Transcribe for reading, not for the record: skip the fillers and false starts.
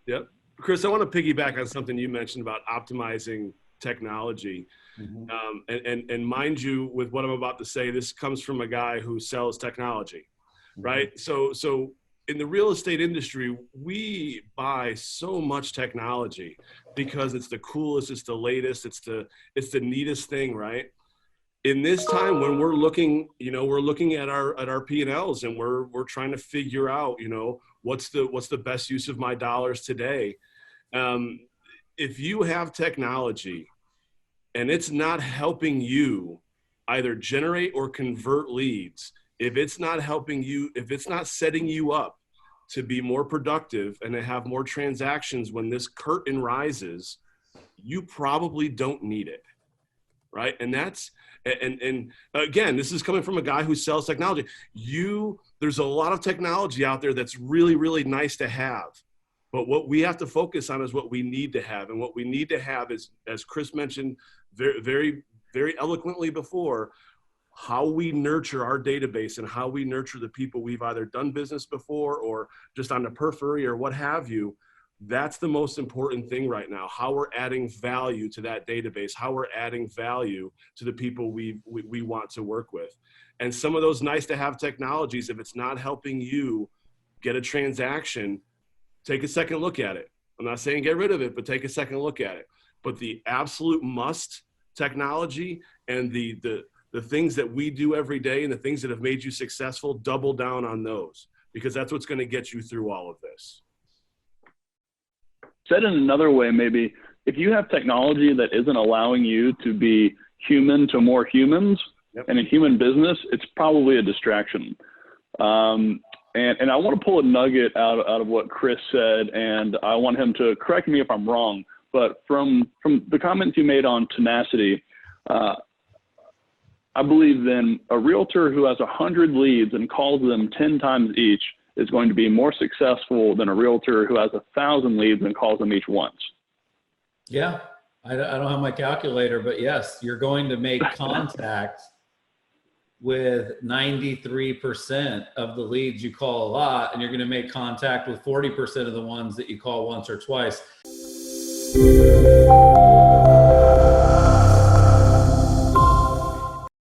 Yep. Chris, I want to piggyback on something you mentioned about optimizing technology. Mhm. And mind you, with what I'm about to say, this comes from a guy who sells technology, Mhm. right? So in the real estate industry, we buy so much technology because it's the coolest, it's the latest, it's the neatest thing, right? In this time when we're looking, we're looking at our P&Ls, and we're trying to figure out, what's the best use of my dollars today. um, if you have technology and it's not helping you either generate or convert leads, if it's not helping you, if it's not setting you up to be more productive and to have more transactions when this curtain rises, you probably don't need it, right? And again, this is coming from a guy who sells technology. There's a lot of technology out there that's really, really nice to have, but what we have to focus on is what we need to have. And what we need to have is, as Chris mentioned very, very, very eloquently before, how we nurture our database and how we nurture the people we've either done business before or just on the periphery or what have you. That's the most important thing right now. How we're adding value to that database, how we're adding value to the people we want to work with. And some of those nice to have technologies, if it's not helping you get a transaction, take a second look at it. I'm not saying get rid of it, but take a second look at it. But the absolute must technology and the things that we do every day and the things that have made you successful, double down on those, because that's what's going to get you through all of this. Said in another way, maybe, if you have technology that isn't allowing you to be human to more humans, Yep. and in human business, it's probably a distraction. And I want to pull a nugget out of what Chris said, and I want him to correct me if I'm wrong. But from the comments you made on tenacity, I believe then a realtor who has 100 leads and calls them 10 times each is going to be more successful than a realtor who has 1,000 leads and calls them each once. Yeah, I don't have my calculator, but yes, you're going to make contact with 93% of the leads you call a lot, and you're going to make contact with 40% of the ones that you call once or twice.